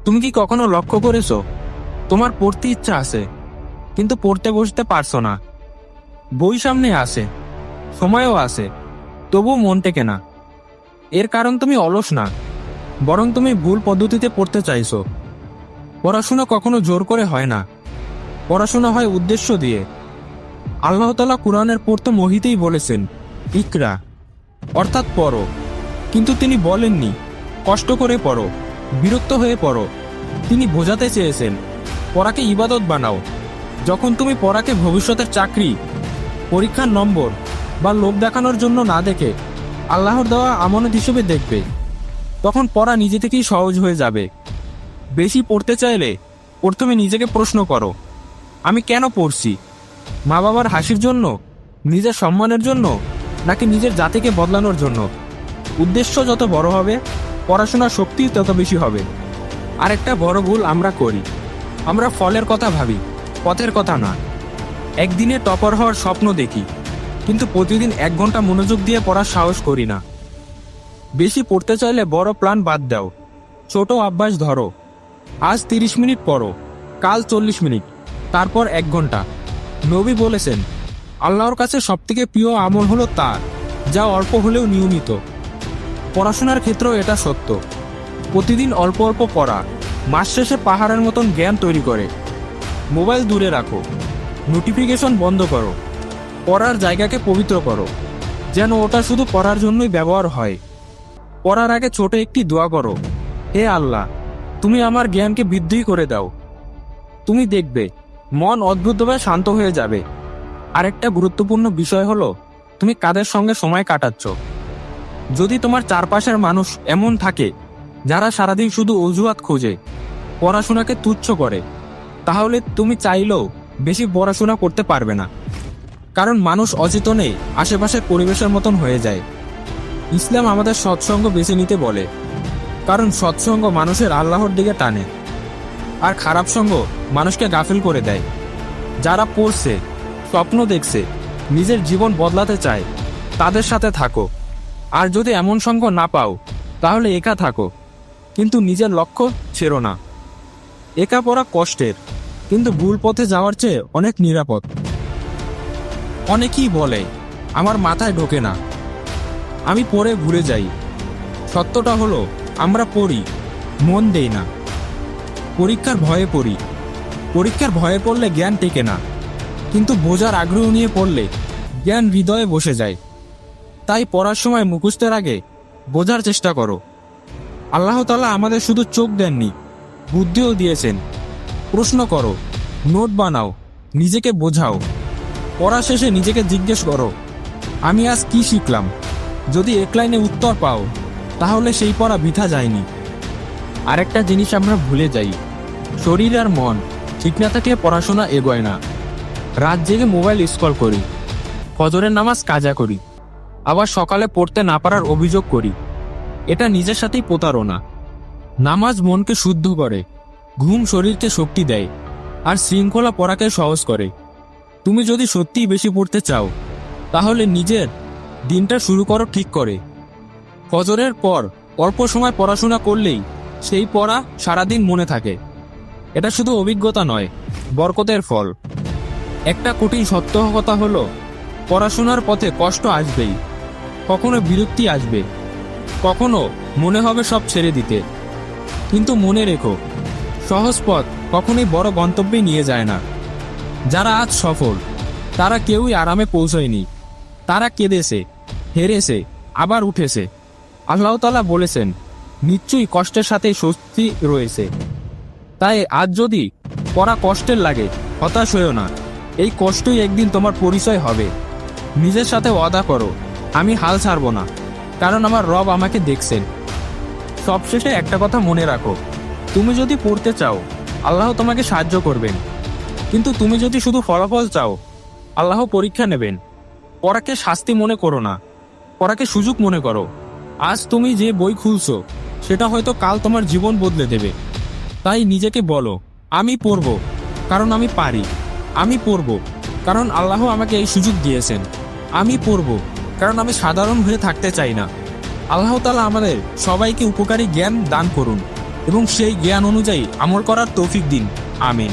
তুমি কি কখনো লক্ষ্য করেছো তোমার পড়তে ইচ্ছা আছে কিন্তু পড়তে বসতে পারছো না? বই সামনে আসে, সময়ও আছে, তবু মন টেকে না। এর কারণ তুমি অলস না, বরং তুমি ভুল পদ্ধতিতে পড়তে চাইছো। পড়াশোনা কখনো জোর করে হয় না, পড়াশোনা হয় উদ্দেশ্য দিয়ে। আল্লাহ তাআলা কুরআনের প্রথম ওহীতেই বলেছেন ইকরা, অর্থাৎ পড়ো। কিন্তু তিনি বলেননি কষ্ট করে পড়ো, বিরক্ত হয়ে পড়ো। তিনি বোঝাতে চেয়েছেন পড়াকে ইবাদত বানাও। যখন তুমি পড়াকে ভবিষ্যতের চাকরি, পরীক্ষার নম্বর বা লোভ দেখানোর জন্য না দেখে আল্লাহর দেওয়া আমানত হিসেবে দেখবে, তখন পড়া নিজে থেকেই সহজ হয়ে যাবে। বেশি পড়তে চাইলে প্রথমে নিজেকে প্রশ্ন করো, আমি কেন পড়ছি? মা বাবার হাসির জন্য, নিজের সম্মানের জন্য, নাকি নিজের জাতিকে বদলানোর জন্য? উদ্দেশ্য যত বড় হবে, পড়াশোনার শক্তি তত বেশি হবে। আরেকটা বড় ভুল আমরা করি, আমরা ফলের কথা ভাবি, পথের কথা না। একদিনে টপার হওয়ার স্বপ্ন দেখি, কিন্তু প্রতিদিন 1 ঘন্টা মনোযোগ দিয়ে পড়ার সাহস করি না। বেশি পড়তে চাইলে বড় প্ল্যান বাদ দাও, ছোট অভ্যাস ধরো। আজ 30 মিনিট পড়ো, কাল 40 মিনিট, তারপর 1 ঘন্টা। নবী বলেছেন আল্লাহর কাছে সবথেকে প্রিয় আমল হলো তার যা অল্প হলেও নিয়মিত। পড়াশোনার ক্ষেত্রেও এটা সত্য। প্রতিদিন অল্প অল্প পড়া মাস শেষে পাহাড়ের মতন জ্ঞান তৈরি করে। মোবাইল দূরে রাখো, নোটিফিকেশন বন্ধ করো, পড়ার জায়গাকে পবিত্র করো, যেন ওটা শুধু পড়ার জন্যই ব্যবহার হয়। পড়ার আগে ছোট একটি দোয়া করো, হে আল্লাহ, তুমি আমার জ্ঞানকে বৃদ্ধি করে দাও। তুমি দেখবে মন অদ্ভুতভাবে শান্ত হয়ে যাবে। আরেকটা গুরুত্বপূর্ণ বিষয় হলো তুমি কাদের সঙ্গে সময় কাটাচ্ছ। যদি তোমার চারপাশের মানুষ এমন থাকে যারা সারাদিন শুধু অজুহাত খোঁজে, পড়াশোনাকে তুচ্ছ করে, তাহলে তুমি চাইলেও বেশি পড়াশোনা করতে পারবে না। কারণ মানুষ অচেতনে আশেপাশের পরিবেশের মতন হয়ে যায়। ইসলাম আমাদের সৎসঙ্গ বেছে নিতে বলে, কারণ সৎসঙ্গ মানুষের আল্লাহর দিকে টানে, আর খারাপ সঙ্গ মানুষকে গাফিল করে দেয়। যারা পড়ছে, স্বপ্ন দেখছে, নিজের জীবন বদলাতে চায়, তাদের সাথে থাকো। আর যদি এমন সঙ্গ না পাও, তাহলে একা থাকো, কিন্তু নিজের লক্ষ্য ছেড়ো না। একা পড়া কষ্টের, কিন্তু ভুল পথে যাওয়ার চেয়ে অনেক নিরাপদ। অনেকেই বলে আমার মাথায় ঢোকে না, আমি পড়ে ভুলে যাই। সত্যটা হলো আমরা পড়ি, মন দেই না। পরীক্ষার ভয়ে পড়ি, পরীক্ষার ভয়ে পড়লে জ্ঞান টেকে না, কিন্তু বোঝার আগ্রহ নিয়ে পড়লে জ্ঞান হৃদয়ে বসে যায়। তাই পড়ার সময় মুখস্থের আগে বোঝার চেষ্টা করো। আল্লাহ তাআলা আমাদের শুধু চোখ দেননি, বুদ্ধিও দিয়েছেন। প্রশ্ন করো, নোট বানাও, নিজেকে বোঝাও। পড়া শেষে নিজেকে জিজ্ঞেস করো, আমি আজ কি শিখলাম? যদি 1 লাইনে উত্তর পাও, তাহলে সেই পড়া বৃথা যায়নি। আরেকটা জিনিস আমরা ভুলে যাই, শরীর আর মন ঠিক না থাকলে পড়াশোনা এগোয় না। রাত জেগে মোবাইল স্ক্রল করি, ফজরের নামাজ কাজা করি, আবার সকালে পড়তে না পারার অভিযোগ করি। এটা নিজের সাথেই প্রতারণা। নামাজ মনকে শুদ্ধ করে, ঘুম শরীরকে শক্তি দেয়, আর শৃঙ্খলা পড়াকে সহজ করে। তুমি যদি সত্যিই বেশি পড়তে চাও, তাহলে নিজের দিনটা শুরু করো ঠিক করে। ফজরের পর অল্প সময় পড়াশোনা করলেই সেই পড়া সারাদিন মনে থাকে। এটা শুধু অভিজ্ঞতা নয়, বরকতের ফল। একটা কঠিন সত্য কথা হলো পড়াশোনার পথে কষ্ট আসবেই, কখনো বিরক্তি আসবে, কখনো মনে হবে সব ছেড়ে দিতে। কিন্তু মনে রেখো, সহজ পথ কখনোই বড় গন্তব্যে নিয়ে যায় না। যারা আজ সফল, তারা কেউই আরামে পৌঁছয়নি। তারা কেঁদেছে, হেরেছে, আবার উঠেছে। আল্লাহ তাআলা বলেছেন নিশ্চয়ই কষ্টের সাথে স্বস্তি রয়েছে। তাই আজ যদি পড়া কষ্টের লাগে, হতাশ হয়েও না। এই কষ্টই একদিন তোমার পরিচয় হবে। নিজের সাথে ওয়াদা করো, আমি হাল ছাড়ব না, কারণ আমার রব আমাকে দেখছেন। সবশেষে একটা কথা মনে রাখো, তুমি যদি পড়তে চাও, আল্লাহ তোমাকে সাহায্য করবেন। কিন্তু তুমি যদি শুধু ফলাফল চাও, আল্লাহ পরীক্ষা নেবেন। পড়াকে শাস্তি মনে করো না, পড়াকে সুযোগ মনে করো। আজ তুমি যে বই খুলছো, সেটা হয়তো কাল তোমার জীবন বদলে দেবে। তাই নিজেকে বলো, আমি পড়ব কারণ আমি পারি, আমি পড়ব কারণ আল্লাহ আমাকে এই সুযোগ দিয়েছেন, আমি পড়ব কারণ আমি সাধারণ হয়ে থাকতে চাই না। আল্লাহ তাআলা আমাদের সবাইকে উপকারী জ্ঞান দান করুন। এবং সেই জ্ঞান অনুযায়ী আমল করার তৌফিক দিন। আমিন।